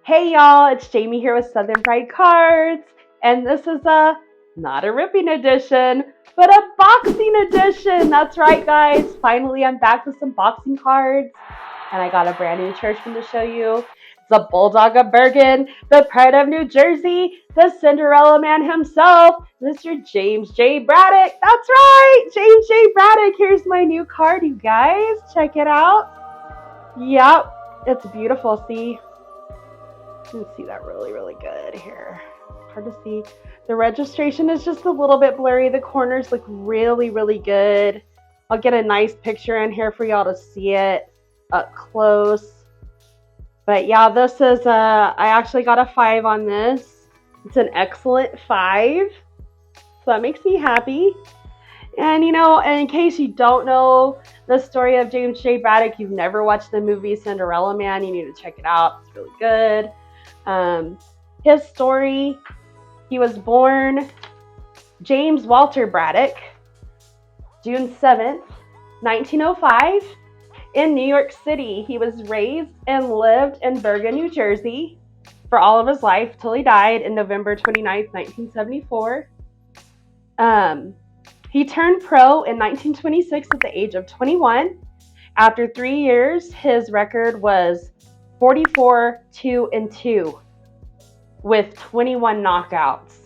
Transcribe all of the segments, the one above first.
Hey y'all, it's Jamie here with Southern Pride Cards, and this is not a ripping edition, but a boxing edition. That's right, guys. Finally, I'm back with some boxing cards, and I got a brand new Churchman to show you. It's the Bulldog of Bergen, the pride of New Jersey, the Cinderella man himself, Mr. James J. Braddock. That's right, James J. Braddock. Here's my new card, you guys. Check it out. Yep, it's beautiful. See? You can see that really good here. Hard to see. The registration is just a little bit blurry. The corners look really good. I'll get a nice picture in here for y'all to see it up close. But yeah, this is I actually got a 5 on this. It's an excellent 5. So that makes me happy. And in case you don't know the story of James J. Braddock, you've never watched the movie Cinderella Man, you need to check it out. It's really good. His story, he was born James Walter Braddock, June 7th, 1905, in New York City. He was raised and lived in Bergen, New Jersey for all of his life till he died in November 29th, 1974. He turned pro in 1926 at the age of 21. After 3 years, his record was 44-2-2 with 21 knockouts.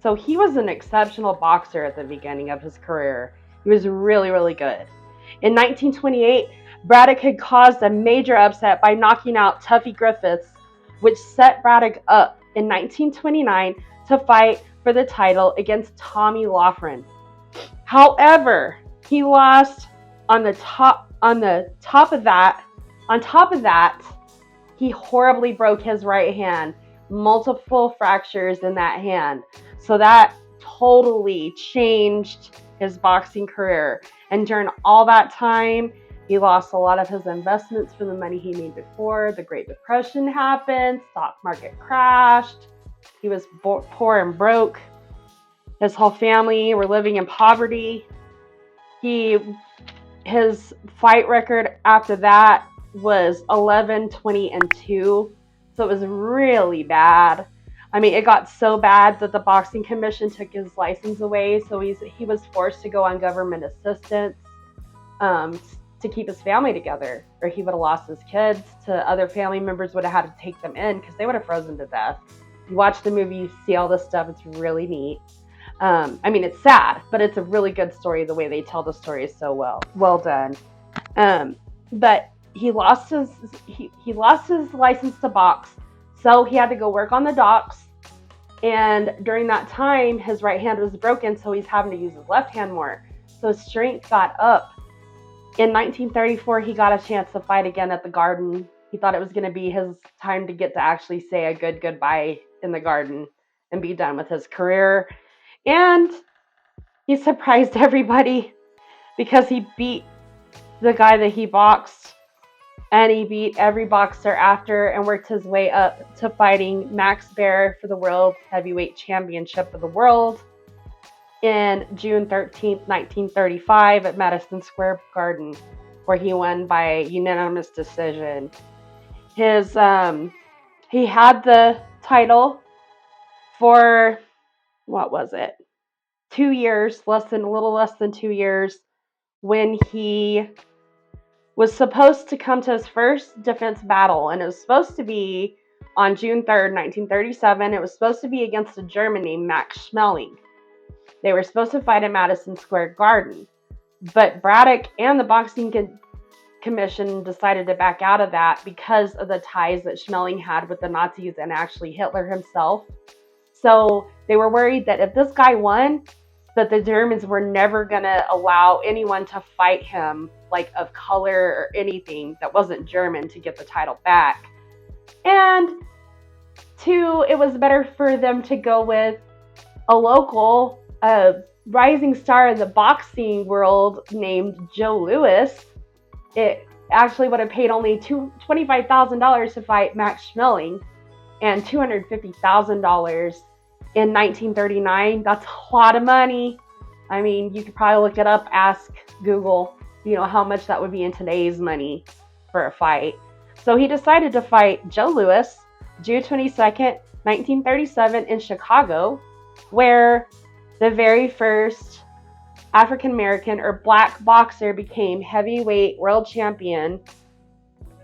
So he was an exceptional boxer at the beginning of his career. He was really good. In 1928, Braddock had caused a major upset by knocking out Tuffy Griffiths, which set Braddock up in 1929 to fight for the title against Tommy Loughran. However, he lost on top of that, he horribly broke his right hand, multiple fractures in that hand. So that totally changed his boxing career. And during all that time, he lost a lot of his investments from the money he made before. The Great Depression happened, stock market crashed. He was poor and broke. His whole family were living in poverty. His fight record after that was 11-20-2. So it was really bad. I mean, it got so bad that the boxing commission took his license away. So he was forced to go on government assistance to keep his family together, or he would have lost his kids to other family members, would have had to take them in because they would have frozen to death. You watch the movie, you see all this stuff. It's really neat. I mean, it's sad, but it's a really good story. The way they tell the story is so well done. But he lost his license to box, so he had to go work on the docks. And during that time, his right hand was broken, so he's having to use his left hand more. So his strength got up. In 1934, he got a chance to fight again at the Garden. He thought it was going to be his time to get to actually say a good goodbye in the Garden and be done with his career. And he surprised everybody because he beat the guy that he boxed, and he beat every boxer after and worked his way up to fighting Max Baer for the World Heavyweight Championship of the World in June 13th, 1935 at Madison Square Garden, where he won by unanimous decision. He had the title for, what was it? 2 years, a little less than 2 years, when he was supposed to come to his first defense battle, and it was supposed to be on June 3rd, 1937. It was supposed to be against a German named Max Schmeling. They were supposed to fight at Madison Square Garden, but Braddock and the boxing commission decided to back out of that because of the ties that Schmeling had with the Nazis and actually Hitler himself. So they were worried that if this guy won, that the Germans were never going to allow anyone to fight him, like of color or anything that wasn't German, to get the title back. And two, it was better for them to go with a local rising star in the boxing world named Joe Louis. It actually would have paid only $25,000 to fight Max Schmeling, and $250,000 in 1939. That's a lot of money. I mean, you could probably look it up, ask Google, how much that would be in today's money for a fight. So he decided to fight Joe Louis, June 22nd, 1937 in Chicago, where the very first African American or black boxer became heavyweight world champion,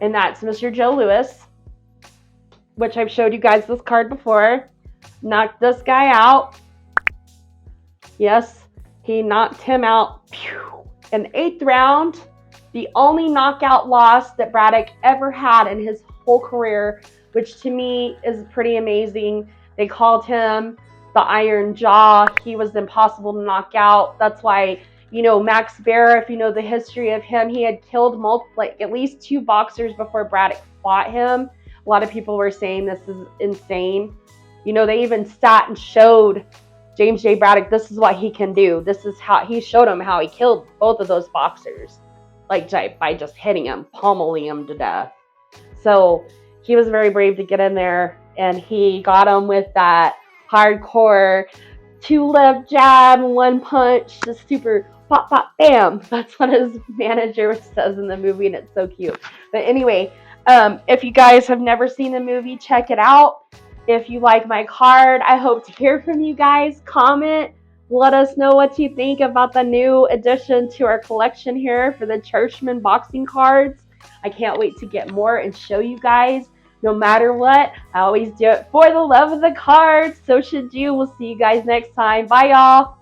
and that's Mr. Joe Louis, which I've showed you guys this card before. Knocked this guy out. Yes, he knocked him out in the 8th round. The only knockout loss that Braddock ever had in his whole career, which to me is pretty amazing. They called him the Iron Jaw. He was impossible to knock out. That's why, Max Baer, if you know the history of him, he had killed at least 2 boxers before Braddock fought him. A lot of people were saying this is insane. They even sat and showed James J. Braddock, this is what he can do. This is how he showed him how he killed both of those boxers, by just hitting him, pummeling him to death. So he was very brave to get in there, and he got him with that hardcore 2 left jab, 1 punch, just super pop, pop, bam. That's what his manager says in the movie, and it's so cute. But anyway, if you guys have never seen the movie, check it out. If you like my card, I hope to hear from you guys. Comment. Let us know what you think about the new addition to our collection here for the Churchman boxing cards. I can't wait to get more and show you guys. No matter what, I always do it for the love of the cards. So should you. We'll see you guys next time. Bye, y'all.